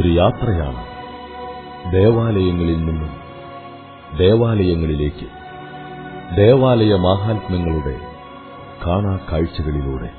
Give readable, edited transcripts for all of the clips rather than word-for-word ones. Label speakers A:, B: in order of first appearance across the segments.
A: ഒരു യാത്രയാണ് ദേവാലയങ്ങളിൽ നിന്നും ദേവാലയങ്ങളിലേക്ക്, ദേവാലയ മാഹാത്മ്യങ്ങളുടെ കാണാ കാഴ്ചകളിലൂടെ.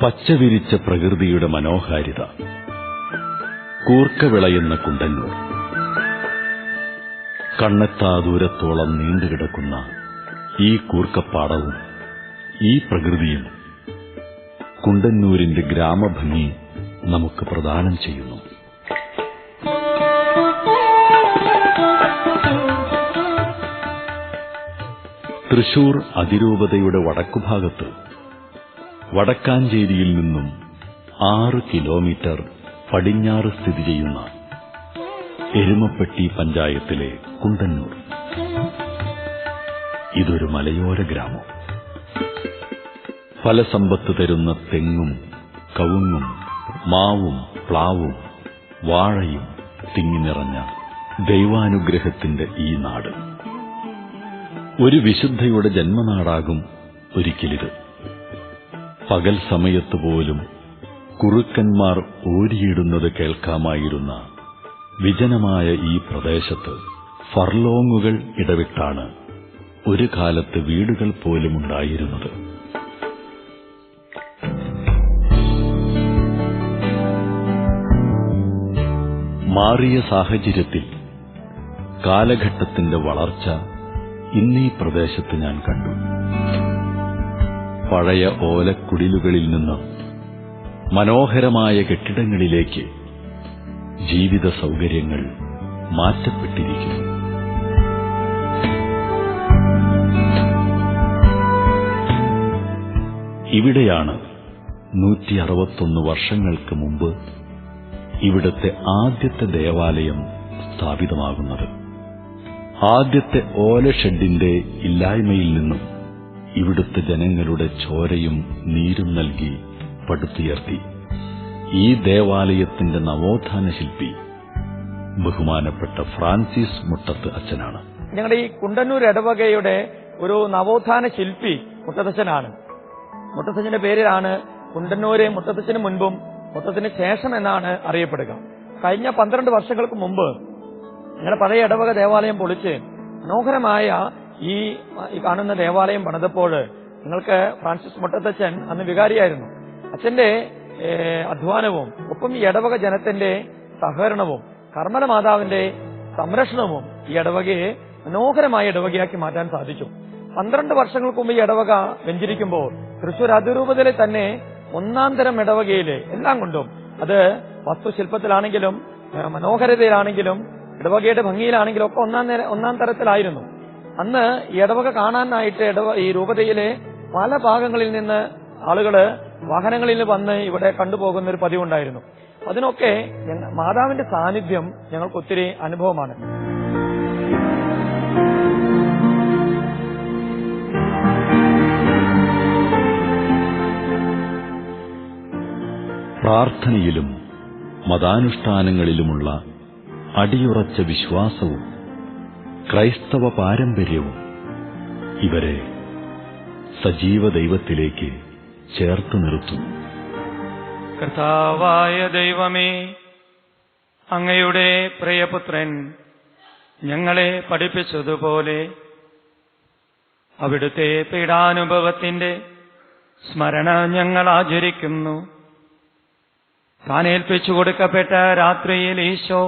A: പച്ചവിരിച്ച പ്രകൃതിയുടെ മനോഹാരിത, കൂർക്ക വിളയുന്ന കുണ്ടന്നൂർ. കണ്ണെത്താ ദൂരത്തോളം നീണ്ടുകിടക്കുന്ന ഈ കൂർക്കപ്പാടവും ഈ പ്രകൃതിയും കുണ്ടന്നൂരിന്റെ ഗ്രാമഭംഗി നമുക്ക് പ്രദാനം ചെയ്യുന്നു. തൃശൂർ അതിരൂപതയുടെ വടക്കുഭാഗത്ത് വടക്കാഞ്ചേരിയിൽ നിന്നും 6 കിലോമീറ്റർ പടിഞ്ഞാറ് സ്ഥിതി ചെയ്യുന്ന എരുമപ്പെട്ടി പഞ്ചായത്തിലെ കുണ്ടന്നൂർ. ഇതൊരു മലയോര ഗ്രാമം. ഫലസമ്പത്ത് തരുന്ന തെങ്ങും കവുങ്ങും മാവും പ്ലാവും വാഴയും തിങ്ങി നിറഞ്ഞ ദൈവാനുഗ്രഹത്തിന്റെ ഈ നാട് ഒരു വിശുദ്ധയുടെ ജന്മനാടാകും ഒരിക്കലിത്. പകൽ സമയത്ത് പോലും കുറുക്കന്മാർ ഓരിയിടുന്നത് കേൾക്കാമായിരുന്ന വിജനമായ ഈ പ്രദേശത്ത് ഫർലോങ്ങുകൾ ഇടവിട്ടാണ് ഒരു കാലത്ത് വീടുകൾ പോലുമുണ്ടായിരുന്നത്. മാറിയ സാഹചര്യത്തിൽ കാലഘട്ടത്തിന്റെ വളർച്ച ഇന്നീ പ്രദേശത്ത് ഞാൻ കണ്ടു. പഴയ ഓലക്കുടിലുകളിൽ നിന്ന് മനോഹരമായ കെട്ടിടങ്ങളിലേക്ക് ജീവിത സൗകര്യങ്ങൾ മാറ്റപ്പെട്ടിരിക്കുന്നു. ഇവിടെയാണ് 161 വർഷങ്ങൾക്ക് മുമ്പ് ഇവിടത്തെ ആദ്യത്തെ ദേവാലയം സ്ഥാപിതമാകുന്നത്. ആദ്യത്തെ ഓലഷെഡിന്റെ ഇല്ലായ്മയിൽ നിന്നും ഇവിടുത്തെ ജനങ്ങളുടെ ചോരയും നീരും നൽകി പടുത്തുയർത്തി ഈ ദേവാലയത്തിന്റെ നവോത്ഥാന ശില്പി ബഹുമാനപ്പെട്ട ഫ്രാൻസിസ് മുട്ടത്ത് അച്ഛനാണ്.
B: ഞങ്ങളുടെ ഈ കുണ്ടന്നൂർ ഇടവകയുടെ ഒരു നവോത്ഥാന ശില്പി മുട്ടത്തച്ഛനാണ്. മുട്ടത്തച്ഛന്റെ പേരിലാണ് കുണ്ടന്നൂര് മുട്ടത്തച്ഛന് മുൻപും മുട്ടത്തിന് ശേഷം എന്നാണ് അറിയപ്പെടുക. കഴിഞ്ഞ 12 വർഷങ്ങൾക്ക് മുമ്പ് ഞങ്ങളുടെ പഴയ ഇടവക ദേവാലയം പൊളിച്ച് മനോഹരമായ ഈ കാണുന്ന ദേവാലയം പണിതപ്പോൾ നിങ്ങൾക്ക് ഫ്രാൻസിസ് മുട്ടത്തച്ഛൻ അന്ന് വികാരിയായിരുന്നു. അച്ഛന്റെ അധ്വാനവും ഒപ്പം ഈ ഇടവക ജനത്തിന്റെ സഹകരണവും കർമ്മല മാതാവിന്റെ സംരക്ഷണവും ഈ ഇടവകയെ മനോഹരമായ ഇടവകയാക്കി മാറ്റാൻ സാധിച്ചു. 12 വർഷങ്ങൾക്ക് മുമ്പ് ഈ ഇടവക വെഞ്ചരിക്കുമ്പോൾ തൃശൂർ അതിരൂപതയിലെ തന്നെ 1ാം തരം ഇടവകയിലെ എല്ലാം കൊണ്ടും, അത് വാസ്തുശില്പത്തിലാണെങ്കിലും മനോഹരതയിലാണെങ്കിലും ഇടവകയുടെ ഭംഗിയിലാണെങ്കിലും ഒക്കെ 1ാം തരത്തിലായിരുന്നു. അന്ന് ഈ ഇടവക കാണാനായിട്ട് ഈ രൂപതയിലെ പല ഭാഗങ്ങളിൽ നിന്ന് ആളുകള് വാഹനങ്ങളിൽ വന്ന് ഇവിടെ കണ്ടുപോകുന്ന ഒരു പതിവുണ്ടായിരുന്നു. അതിനൊക്കെ മാതാവിന്റെ സാന്നിധ്യം ഞങ്ങൾക്ക് ഒത്തിരി അനുഭവമാണ്.
A: പ്രാർത്ഥനയിലും മതാനുഷ്ഠാനങ്ങളിലുമുള്ള അടിയുറച്ച വിശ്വാസവും ക്രൈസ്തവ പാരമ്പര്യവും ഇവരെ സജീവ ദൈവത്തിലേക്ക് ചേർത്ത് നിർത്തുന്നു.
C: കർത്താവായ ദൈവമേ, അങ്ങയുടെ പ്രിയപുത്രൻ ഞങ്ങളെ പഠിപ്പിച്ചതുപോലെ അവിടുത്തെ പീഡാനുഭവത്തിന്റെ സ്മരണ ഞങ്ങൾ ആചരിക്കുന്നു. താൻ ഏൽപ്പിച്ചു കൊടുക്കപ്പെട്ട രാത്രിയിൽ ഈശോ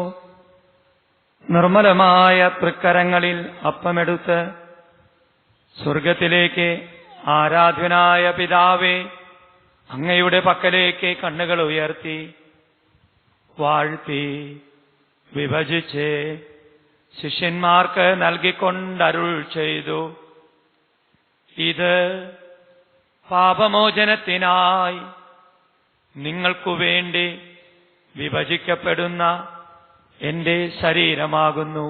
C: നിർമ്മലമായ തൃക്കരങ്ങളിൽ അപ്പമെടുത്ത് സ്വർഗത്തിലേക്ക് ആരാധ്യനായ പിതാവേ, അങ്ങയുടെ പക്കലേക്ക് കണ്ണുകൾ ഉയർത്തി വാഴ്ത്തി വിഭജിച്ച് ശിഷ്യന്മാർക്ക് നൽകിക്കൊണ്ടരുൾ ചെയ്തു. ഇത് പാപമോചനത്തിനായി നിങ്ങൾക്കുവേണ്ടി വിഭജിക്കപ്പെടുന്ന എന്റെ ശരീരമാകുന്നു.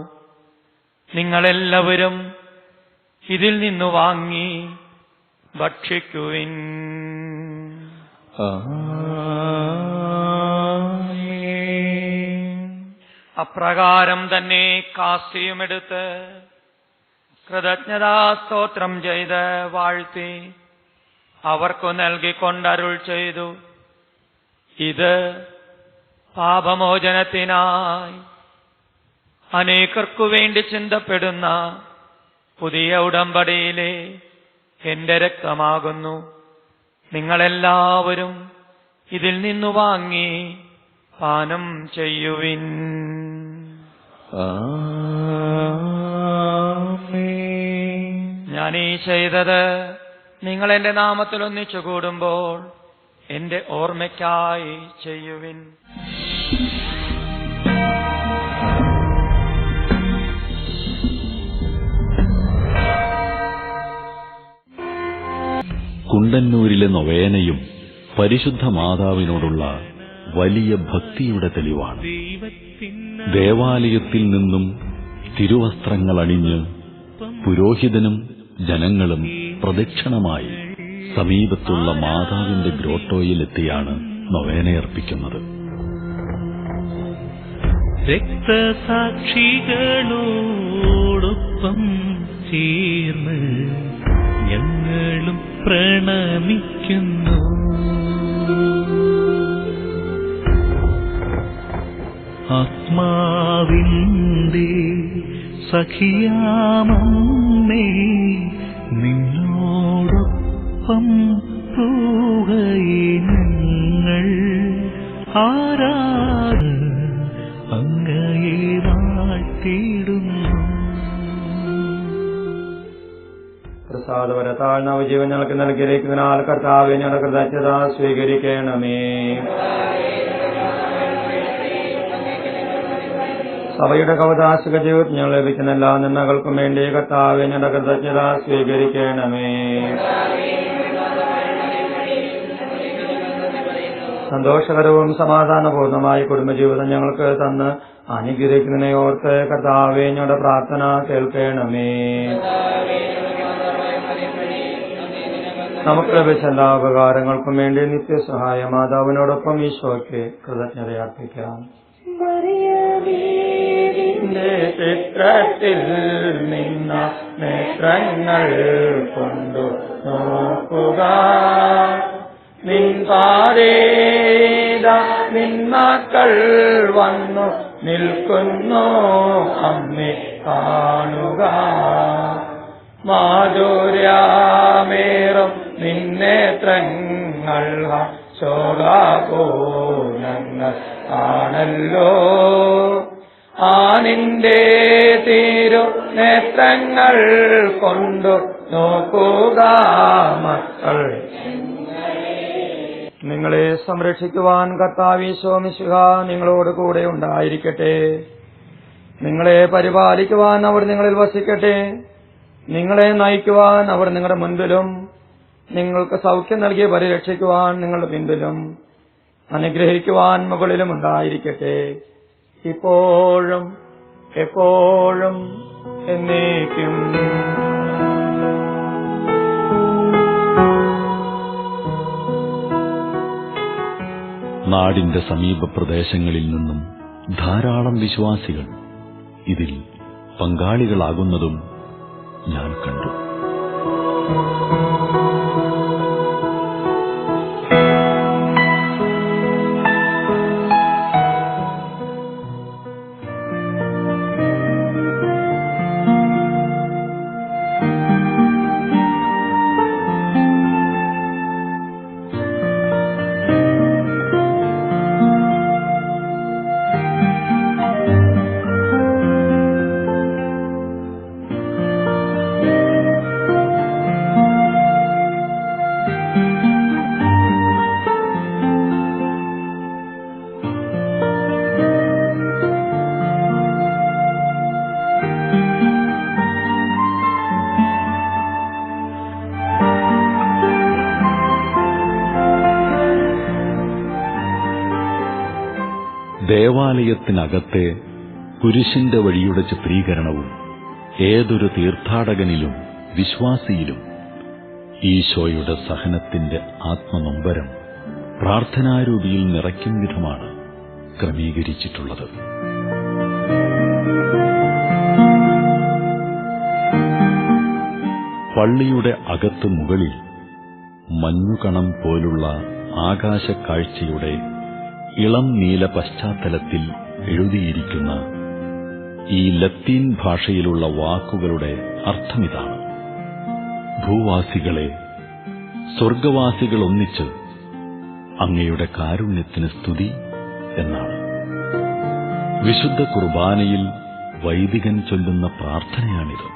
C: നിങ്ങളെല്ലാവരും ഇതിൽ നിന്നു വാങ്ങി ഭക്ഷിക്കുവിൻ. അപ്രകാരം തന്നെ കാസിയുമെടുത്ത് കൃതജ്ഞതാസ്തോത്രം ചെയ്ത് വാഴ്ത്തി അവർക്കു നൽകിക്കൊണ്ടരുൾ ചെയ്തു. ഇത് പാപമോചനത്തിനായി അനേകർക്കു വേണ്ടി ചിന്തപ്പെടുന്ന പുതിയ ഉടമ്പടിയിലെ എന്റെ രക്തമാകുന്നു. നിങ്ങളെല്ലാവരും ഇതിൽ നിന്നു വാങ്ങി പാനം ചെയ്യുവിൻ. ഞാനീ ചെയ്തത് നിങ്ങൾ എന്റെ നാമത്തിൽ ഒന്നിച്ചു കൂടുമ്പോൾ എന്റെ ഓർമ്മയ്ക്കായി ചെയ്യുവിൻ.
A: കുണ്ടന്നൂരിലെ നൊവേനയും പരിശുദ്ധ മാതാവിനോടുള്ള വലിയ ഭക്തിയുടെ തെളിവാണ്. ദേവാലയത്തിൽ നിന്നും തിരുവസ്ത്രങ്ങൾ അണിഞ്ഞ് പുരോഹിതനും ജനങ്ങളും പ്രദക്ഷിണമായി സമീപത്തുള്ള മാതാവിന്റെ ഗ്രോട്ടോയിലെത്തിയാണ് നൊവേനയർപ്പിക്കുന്നത്.
D: രക്തസാക്ഷികളോടൊപ്പം ചേർന്ന് ഞങ്ങളും പ്രണമിക്കുന്നു. ആത്മാവിന്റെ സഖിയാമമ്മേ നിന്നോടൊപ്പം പോകയെ ഞങ്ങൾ അങ്ങയെ വാഴ്ത്തിടുന്നു.
B: പ്രസാദപരത്താൽ നവജീവൻ ഞങ്ങൾക്ക് നൽകിയിരിക്കുന്നതിനാൽ കർത്താവേ ഞങ്ങളുടെ കൃതജ്ഞത സ്വീകരിക്കണമേ. സഭയുടെ കവതാശക ജീവിതത്തിൽ ഞങ്ങൾ ലഭിക്കുന്ന എല്ലാ നന്മകൾക്കും വേണ്ടി കർത്താവേ ഞങ്ങളുടെ കൃതജ്ഞത സ്വീകരിക്കണമേ. സന്തോഷകരവും സമാധാനപൂർണമായ കുടുംബജീവിതം ഞങ്ങൾക്ക് തന്ന് അനുഗ്രഹിക്കുന്നതിനെ ഓർത്ത് കർത്താവേ ഞങ്ങളുടെ പ്രാർത്ഥന കേൾക്കണമേ. നമുക്ക് ലഭിച്ച എല്ലാ ഉപകാരങ്ങൾക്കും വേണ്ടി നിത്യസഹായ മാതാവിനോടൊപ്പം ഈശോയ്ക്ക് കൃതജ്ഞതയർപ്പിക്കാം. ചിത്രത്തിൽ നിന്ന നേത്രങ്ങൾ കൊണ്ടു നോക്കുക, നിൻ പാരേത നിന്മക്കൾ വന്നു നിൽക്കുന്നു, അമ്മേ കാണുക. മാധുര്യമേറും നിന്നേത്രങ്ങൾ ശോകാപൂർണങ്ങൾ ആണല്ലോ. ആ നിന്റെ തിരു നേത്രങ്ങൾ കൊണ്ടു നോക്കുക മക്കൾ. നിങ്ങളെ സംരക്ഷിക്കുവാൻ കർത്താവ് ഈശോ മിശിഹ നിങ്ങളോട് കൂടെ ഉണ്ടായിരിക്കട്ടെ. നിങ്ങളെ പരിപാലിക്കുവാൻ അവർ നിങ്ങളിൽ വസിക്കട്ടെ. നിങ്ങളെ നയിക്കുവാൻ അവർ നിങ്ങളുടെ മുൻപിലും നിങ്ങൾക്ക് സൗഖ്യം നൽകി പരിരക്ഷിക്കുവാൻ നിങ്ങളുടെ പിൻപിലും അനുഗ്രഹിക്കുവാൻ മുകളിലും ഉണ്ടായിരിക്കട്ടെ. ഇപ്പോഴും എപ്പോഴും എന്നേക്കും.
A: നാടിന്റെ സമീപ പ്രദേശങ്ങളിൽ നിന്നും ധാരാളം വിശ്വാസികൾ ഇതിൽ പങ്കാളികളാകുന്നതും ഞാൻ കണ്ടു. ദേവാലയത്തിനകത്തെ കുരിശിന്റെ വഴിയുടെ ചിത്രീകരണവും ഏതൊരു തീർത്ഥാടകനിലും വിശ്വാസിയിലും ഈശോയുടെ സഹനത്തിന്റെ ആത്മനൊമ്പരം പ്രാർത്ഥനാരൂപിയിൽ നിറയ്ക്കും വിധമാണ് ക്രമീകരിച്ചിട്ടുള്ളത്. പള്ളിയുടെ അകത്ത് മുകളിൽ മഞ്ഞുകണം പോലുള്ള ആകാശക്കാഴ്ചയുടെ ഇളം നീല പശ്ചാത്തലത്തിൽ എഴുതിയിരിക്കുന്ന ഈ ലത്തീൻ ഭാഷയിലുള്ള വാക്കുകളുടെ അർത്ഥമിതാണ്: ഭൂവാസികളെ, സ്വർഗവാസികളൊന്നിച്ച് അങ്ങയുടെ കാരുണ്യത്തിന് സ്തുതി എന്നാണ്. വിശുദ്ധ കുർബാനയിൽ വൈദികൻ ചൊല്ലുന്ന പ്രാർത്ഥനയാണിത്.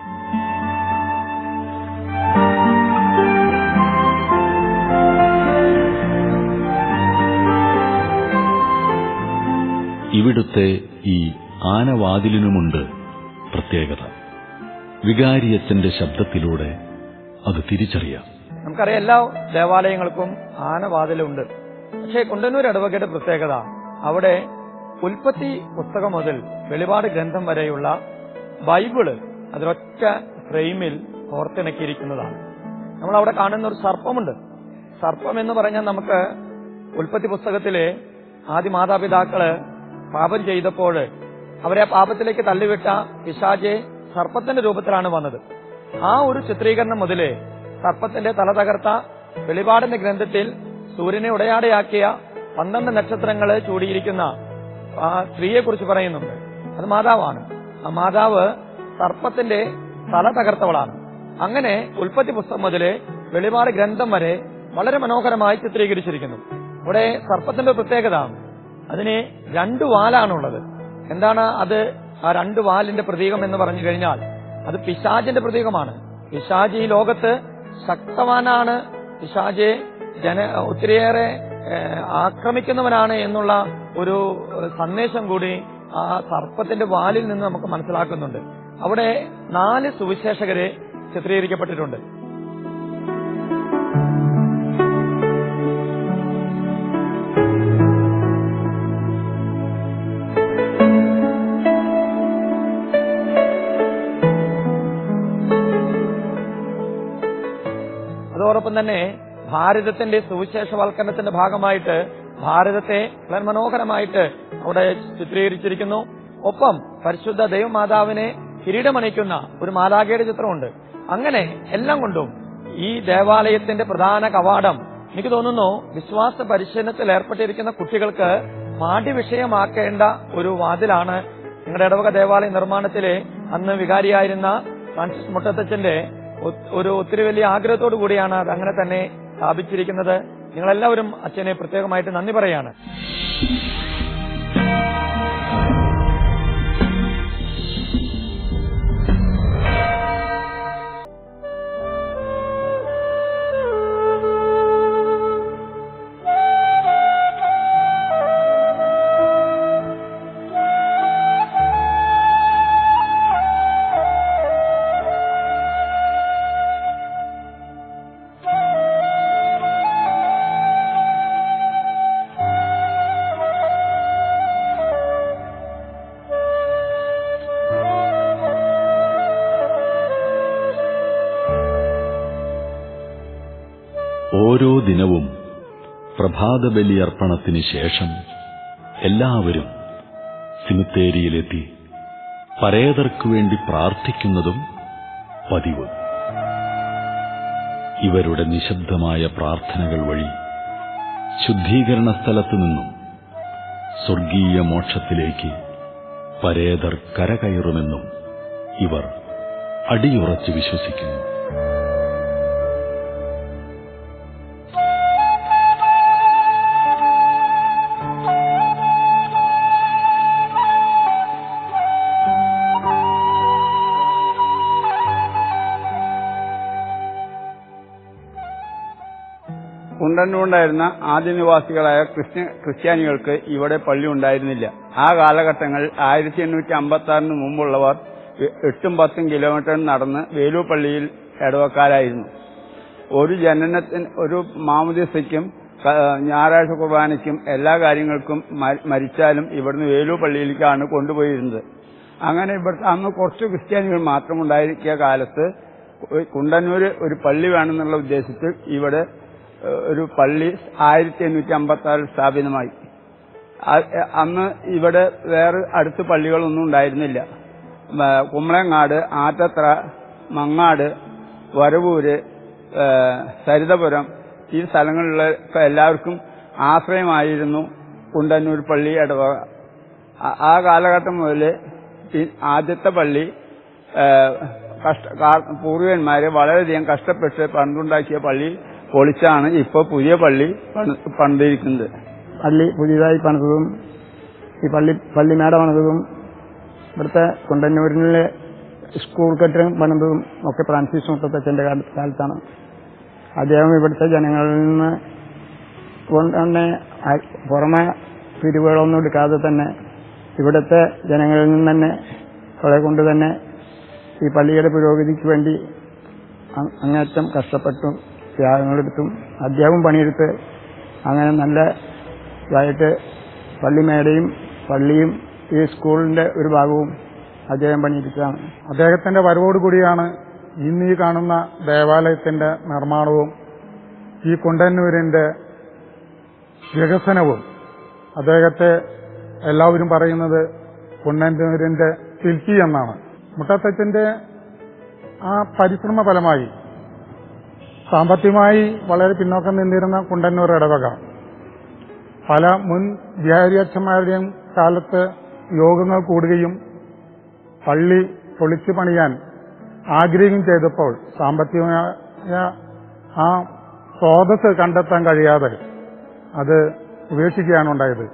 A: ഇവിടുത്തെ ഈ ആനവാതിലിനുമുണ്ട് പ്രത്യേകത. വികാരിയച്ചന്റെ ശബ്ദത്തിലൂടെ അത് തിരിച്ചറിയാം.
B: നമുക്കറിയാം, എല്ലാ ദേവാലയങ്ങൾക്കും ആനവാതിലുണ്ട്. പക്ഷേ കുണ്ടന്നൂർ ഇടവകയുടെ പ്രത്യേകത, അവിടെ ഉൽപ്പത്തി പുസ്തകം മുതൽ വെളിപാട് ഗ്രന്ഥം വരെയുള്ള ബൈബിള് അതിലൊറ്റ ഫ്രെയിമിൽ കോർത്തിണക്കിയിരിക്കുന്നതാണ്. നമ്മൾ അവിടെ കാണുന്ന ഒരു സർപ്പമുണ്ട്. സർപ്പം എന്ന് പറഞ്ഞാൽ നമുക്ക് ഉൽപ്പത്തി പുസ്തകത്തിലെ ആദ്യ മാതാപിതാക്കള് പാപം ചെയ്തപ്പോൾ അവരെ പാപത്തിലേക്ക് തള്ളിവിട്ട പിശാചെ സർപ്പത്തിന്റെ രൂപത്തിലാണ് വന്നത്. ആ ഒരു ചിത്രീകരണം മുതലേ സർപ്പത്തിന്റെ തല തകർത്ത വെളിപാടിന്റെ ഗ്രന്ഥത്തിൽ സൂര്യനെ ഉടയാടയാക്കിയ 12 നക്ഷത്രങ്ങള് ചൂടിയിരിക്കുന്ന ആ സ്ത്രീയെക്കുറിച്ച് പറയുന്നുണ്ട്. അത് മാതാവാണ്. ആ മാതാവ് സർപ്പത്തിന്റെ തല തകർത്തവളാണ്. അങ്ങനെ ഉൽപ്പത്തി പുസ്തകം മുതലേ വെളിപാട് ഗ്രന്ഥം വരെ വളരെ മനോഹരമായി ചിത്രീകരിച്ചിരിക്കുന്നു. ഇവിടെ സർപ്പത്തിന്റെ പ്രത്യേകത, അതിന് 2 വാലാണുള്ളത്. എന്താണ് അത്? ആ 2 വാലിന്റെ പ്രതീകം എന്ന് പറഞ്ഞു കഴിഞ്ഞാൽ അത് പിശാചിന്റെ പ്രതീകമാണ്. പിശാച് ഈ ലോകത്ത് ശക്തവാനാണ്. പിശാചെ ഒത്തിരിയേറെ ആക്രമിക്കുന്നവനാണ് എന്നുള്ള ഒരു സന്ദേശം കൂടി ആ സർപ്പത്തിന്റെ വാലിൽ നിന്ന് നമുക്ക് മനസ്സിലാക്കുന്നുണ്ട്. അവിടെ 4 സുവിശേഷകരെ ചിത്രീകരിക്കപ്പെട്ടിട്ടുണ്ട്. അതോടൊപ്പം തന്നെ ഭാരതത്തിന്റെ സുവിശേഷവൽക്കരണത്തിന്റെ ഭാഗമായിട്ട് ഭാരതത്തെ വളരെ മനോഹരമായിട്ട് അവിടെ ചിത്രീകരിച്ചിരിക്കുന്നു. ഒപ്പം പരിശുദ്ധ ദൈവമാതാവിനെ കിരീടമണിക്കുന്ന ഒരു മാലാഖയുടെ ചിത്രമുണ്ട്. അങ്ങനെ എല്ലാം കൊണ്ടും ഈ ദേവാലയത്തിന്റെ പ്രധാന കവാടം, എനിക്ക് തോന്നുന്നു, വിശ്വാസ പരിശീലനത്തിൽ ഏർപ്പെട്ടിരിക്കുന്ന കുട്ടികൾക്ക് പാഠ്യവിഷയമാക്കേണ്ട ഒരു വാതിലാണ്. നിങ്ങളുടെ ഇടവക ദേവാലയ നിർമ്മാണത്തിലെ അന്ന് വികാരിയായിരുന്ന ഫ്രാൻസിസ് മുട്ടത്തച്ഛന്റെ ഒരു ഒത്തിരി വലിയ ആഗ്രഹത്തോടു കൂടിയാണ് അത് അങ്ങനെ തന്നെ സ്ഥാപിച്ചിരിക്കുന്നത്. നിങ്ങളെല്ലാവരും അച്ഛനെ പ്രത്യേകമായിട്ട് നന്ദി പറയാണ്.
A: ഓരോ ദിനവും പ്രഭാതബലിയർപ്പണത്തിന് ശേഷം എല്ലാവരും സിമിത്തേരിയിലെത്തി പരേതർക്കു വേണ്ടി പ്രാർത്ഥിക്കുന്നതും പതിവ്. ഇവരുടെ നിശബ്ദമായ പ്രാർത്ഥനകൾ വഴി ശുദ്ധീകരണ സ്ഥലത്തു നിന്നും സ്വർഗീയ മോക്ഷത്തിലേക്ക് പരേതർ കരകയറുമെന്നും ഇവർ അടിയുറച്ച് വിശ്വസിക്കുന്നു.
E: കുണ്ടന്നൂരുണ്ടായിരുന്ന ആദിനിവാസികളായ ക്രിസ്ത്യാനികൾക്ക് ഇവിടെ പള്ളി ഉണ്ടായിരുന്നില്ല. ആ കാലഘട്ടങ്ങളിൽ 1856 മുമ്പുള്ളവർ 8-10 കിലോമീറ്റർ നടന്ന് വേലൂർ പള്ളിയിൽ ഇടവക്കാരായിരുന്നു. ഒരു മാമോദീസയ്ക്കും ഞായറാഴ്ച കുർബാനയ്ക്കും എല്ലാ കാര്യങ്ങൾക്കും മരിച്ചാലും ഇവിടുന്ന് വേലൂർ പള്ളിയിലേക്കാണ് കൊണ്ടുപോയിരുന്നത്. അങ്ങനെ ഇവിടുത്തെ അന്ന് കുറച്ച് ക്രിസ്ത്യാനികൾ മാത്രം ഉണ്ടായിരിക്കിയ കാലത്ത് കുണ്ടന്നൂര് ഒരു പള്ളി വേണമെന്നുള്ള ഉദ്ദേശത്തിൽ ഇവിടെ ഒരു പള്ളി 1856 സ്ഥാപിതമായി. അന്ന് ഇവിടെ വേറെ അടുത്ത് പള്ളികളൊന്നും ഉണ്ടായിരുന്നില്ല. കുമ്പളങ്ങാട്, ആറ്റത്ര, മങ്ങാട്, വരവൂര്, സരിതപുരം ഈ സ്ഥലങ്ങളിലുള്ള എല്ലാവർക്കും ആശ്രയമായിരുന്നു കുണ്ടന്നൂർ പള്ളി ഇടവക. ആ കാലഘട്ടം മുതൽ ആദ്യത്തെ പള്ളി പൂർവികന്മാരെ വളരെയധികം കഷ്ടപ്പെട്ട് പണ്ടുണ്ടാക്കിയ പള്ളി പൊളിച്ചാണ് ഇപ്പോൾ പുതിയ പള്ളി പണിതിരിക്കുന്നത്.
F: പള്ളി പുതിയതായി പണിതതും ഈ പള്ളിമേട പണിതതും ഇവിടുത്തെ കുണ്ടന്നൂരിലെ സ്കൂൾ കെട്ടിടം പണിതതും ഒക്കെ ഫ്രാൻസിസ് മുത്തച്ഛന്റെ കാലത്താണ്. അദ്ദേഹം ഇവിടുത്തെ ജനങ്ങളിൽ നിന്ന് തന്നെ പുറമെ പിരിവുകളൊന്നും എടുക്കാതെ തന്നെ ഇവിടുത്തെ ജനങ്ങളിൽ നിന്ന് തന്നെ കൊണ്ട് തന്നെ ഈ പള്ളിയുടെ പുരോഗതിക്ക് വേണ്ടി അങ്ങേറ്റം കഷ്ടപ്പെട്ടും ത്യാഗങ്ങളെടുത്തും അദ്ദേഹം പണിയെടുത്ത് അങ്ങനെ നല്ലതായിട്ട് പള്ളിമേടയും പള്ളിയും ഈ സ്കൂളിന്റെ ഒരു ഭാഗവും അദ്ദേഹം പണിയെടുക്കുകയാണ്.
G: അദ്ദേഹത്തിന്റെ വരവോടുകൂടിയാണ് ഇന്ന് ഈ കാണുന്ന ദേവാലയത്തിന്റെ നിർമ്മാണവും ഈ കുണ്ടന്നൂരിന്റെ വികസനവും. അദ്ദേഹത്തെ എല്ലാവരും പറയുന്നത് കുണ്ടന്നൂരിന്റെ ശില്പി എന്നാണ്. മുത്തച്ഛന്റെ ആ പരിശ്രമ ഫലമായി സാമ്പത്തികമായി വളരെ പിന്നോക്കം നിന്നിരുന്ന കുണ്ടന്നൂർ ഇടവക പല മുൻ വികാരിയച്ഛന്മാരുടെയും കാലത്ത് യോഗങ്ങൾ കൂടുകയും പള്ളി പൊളിച്ചു പണിയാൻ ആഗ്രഹിക്കുകയും ചെയ്തപ്പോൾ സാമ്പത്തികമായ ആ സ്രോതസ് കണ്ടെത്താൻ കഴിയാതെ അത് ഉപേക്ഷിക്കുകയാണ് ഉണ്ടായത്.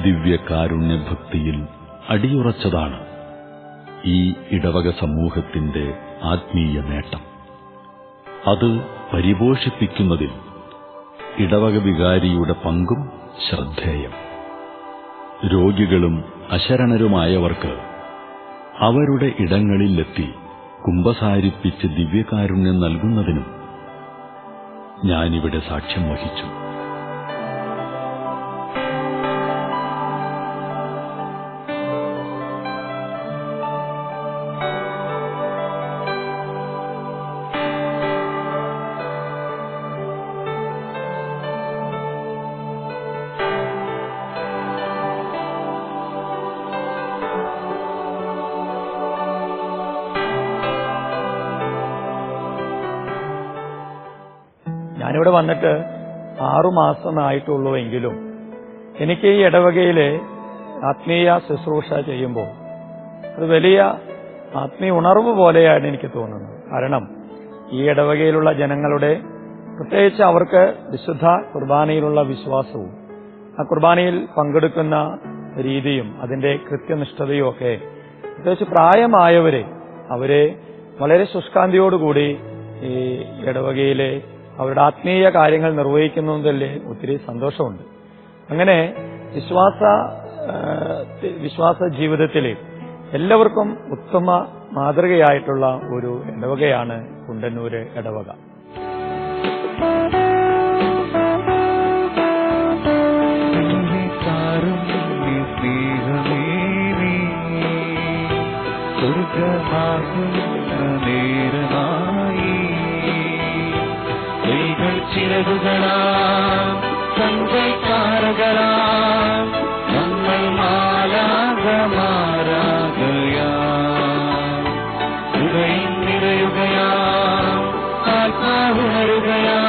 A: ദിവ്യകാരുണ്യഭക്തിയിൽ അടിയുറച്ചതാണ് ഈ ഇടവക സമൂഹത്തിന്റെ ആത്മീയ നേട്ടം. അത് പരിപോഷിപ്പിക്കുന്നതിൽ ഇടവക വികാരിയുടെ പങ്കും ശ്രദ്ധേയം. രോഗികളും അശരണരുമായവർക്ക് അവരുടെ ഇടങ്ങളിലെത്തി കുമ്പസാരിപ്പിച്ച് ദിവ്യകാരുണ്യം നൽകുന്നതിനും ഞാനിവിടെ സാക്ഷ്യം വഹിച്ചു.
B: ഞാനിവിടെ വന്നിട്ട് 6 മാസമായിട്ടുള്ളൂവെങ്കിലും എനിക്ക് ഈ ഇടവകയിലെ ആത്മീയ ശുശ്രൂഷ ചെയ്യുമ്പോൾ അത് വലിയ ആത്മീയ ഉണർവ് പോലെയാണ് എനിക്ക് തോന്നുന്നത്. കാരണം ഈ ഇടവകയിലുള്ള ജനങ്ങളുടെ പ്രത്യേകിച്ച് അവർക്ക് വിശുദ്ധ കുർബാനയിലുള്ള വിശ്വാസവും ആ കുർബാനയിൽ പങ്കെടുക്കുന്ന രീതിയും അതിന്റെ കൃത്യനിഷ്ഠതയും ഒക്കെ പ്രത്യേകിച്ച് അവരെ വളരെ ശുഷ്കാന്തിയോടുകൂടി ഈ ഇടവകയിലെ അവരുടെ ആത്മീയ കാര്യങ്ങൾ നിർവഹിക്കുന്നതിൽ ഒത്തിരി സന്തോഷമുണ്ട്. അങ്ങനെ വിശ്വാസ ജീവിതത്തിൽ എല്ലാവർക്കും ഉത്തമ മാതൃകയായിട്ടുള്ള ഒരു ഇടവകയാണ് കുണ്ടന്നൂര് ഇടവക.
D: ചിറകുകളാം സഞ്ചയക്കാരകളാം നമ്മൾ മാലാകമാരാകയാം ഹൃദയം നിറയുകയാം ആത്മാവുണരുകയാം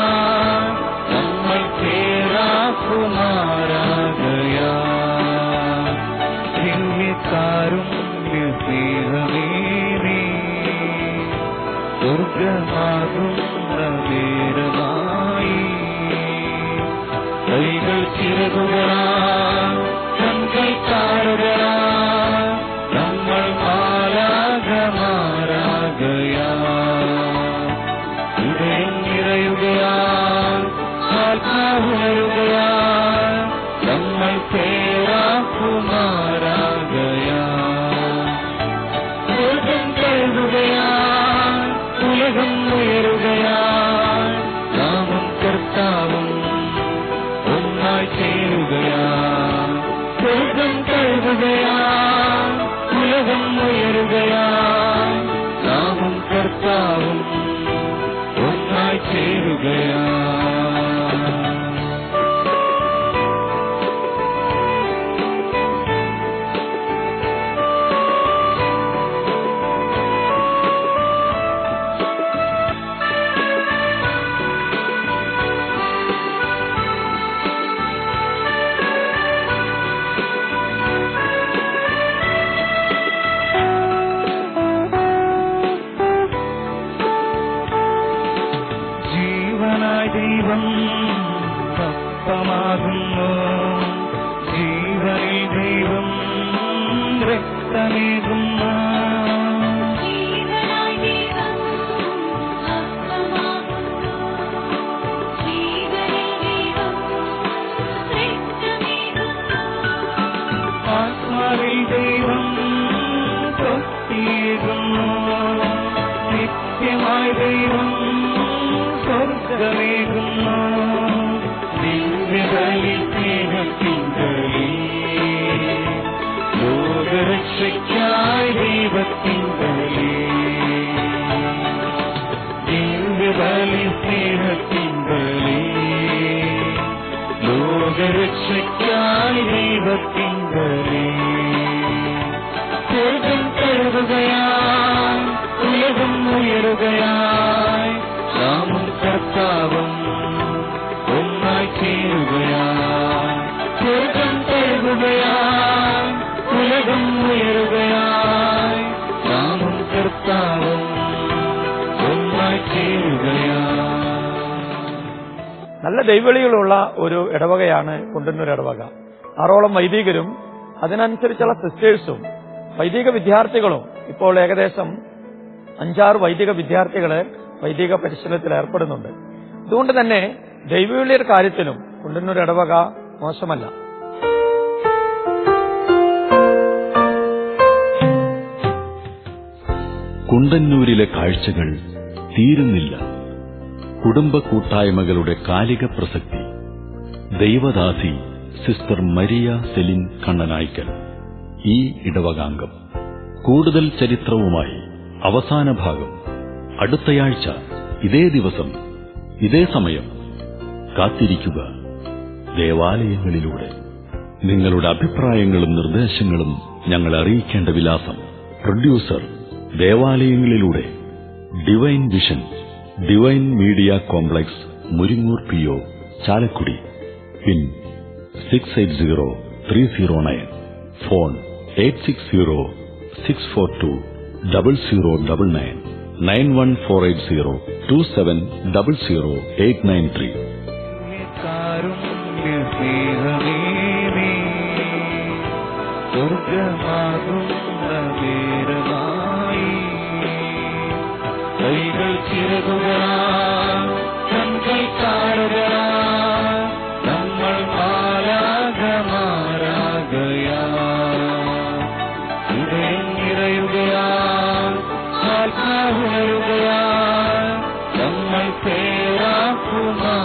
D: നമ്മൾ പേരാക്കുമാരാകയാം ദിവ്യകാരുണ്യസ്നേഹമേ നീ സ്വർഗമാകും നേരമായി കൈകൾ ചിറകുകളാം കാരുകയാ നമ്മൾ മാലാഖമാരാകയാ ഹൃദയം നിറയുകയാ ആത്മാവുണരുകയാ നമ്മൾ പേരാക്കുമാരാകയാ സ്വർഗം കഴുകുകയാ ഉലകം ഉയരുകയാ നാമം കർത്താവും ഒന്നായി ചേരുകയാ സ്വർഗം കഴുകുകയാ ഉലകം ഉയരുകയാ നാമം കർത്താവും ഒന്നായി ചേരുകയാ ദൈവം തപ്പമാകുന്നു ജീവനിൽ ദൈവം രക്തമേകുന്നു ആത്മാവിൽ ദൈവം സ്വസ്തിയേകുന്നു നിത്യമായി ദൈവം സ്വർഗമേകുന്നു ദിവ്യബലി സ്നേഹത്തിങ്കലേ ലോകരക്ഷയ്ക്കായി ദൈവത്തിങ്കലേ ദിവ്യബലി സ്നേഹത്തിങ്കലേ ലോകരക്ഷയ്ക്കായി ദൈവത്തിങ്കലേ സ്വർഗം കഴുകുകയായി ഉലകം ഉയരുകയായി നാമം കർത്താവും ഒന്നായി ചേരുകയായി സ്വർഗം കഴുകുകയായി ഉലകം ഉയരുകയായി നാമം കർത്താവും ഒന്നായി ചേരുകയായി.
B: നല്ല ദൈവവിളികളുള്ള ഒരു ഇടവകയാണ് കുണ്ടന്നൂർ ഇടവക. 6ഓളം വൈദികരും അതിനനുസരിച്ചുള്ള സിസ്റ്റേഴ്സും വൈദിക വിദ്യാർത്ഥികളും ഇപ്പോൾ ഏകദേശം 5-6 വൈദിക വിദ്യാർത്ഥികളെ വൈദിക പരിശീലനത്തിൽ ഏർപ്പെടുന്നുണ്ട്. അതുകൊണ്ട് തന്നെ ദൈവവിളിയുടെ കാര്യത്തിലും കുണ്ടന്നൂർ ഇടവക മോശമല്ല.
A: കുണ്ടന്നൂരിലെ കാഴ്ചകൾ തീരുന്നില്ല. കുടുംബ കൂട്ടായ്മകളുടെ കാലിക പ്രസക്തി. ദൈവദാസി സിസ്റ്റർ മരിയ സെലിൻ കണ്ണനായ്ക്കൽ, ഈ ഇടവകാംഗം. കൂടുതൽ ചരിത്രവുമായി അവസാന ഭാഗം അടുത്തയാഴ്ച ഇതേ ദിവസം ഇതേ സമയം. കാത്തിരിക്കുക. ദേവാലയങ്ങളിലൂടെ നിങ്ങളുടെ അഭിപ്രായങ്ങളും നിർദ്ദേശങ്ങളും ഞങ്ങളെ അറിയിക്കേണ്ട വിലാസം: പ്രൊഡ്യൂസർ, ദേവാലയങ്ങളിലൂടെ, divine vision, divine media complex, Muringoor PO, Chalakudy. Pin 680309. Phone 8606420099 914802700893.
D: സ്വർഗമാകുന്ന വേരമായി കൈകൾ ചിറകുകളാ കൺകൾ കാറുകളാ നമ്മൾ മാലാഖമാരാകയാ ഹൃദയം നിറയുകയാ ആത്മാവുണരുകയാ നമ്മൾ പേരാക്കുമാ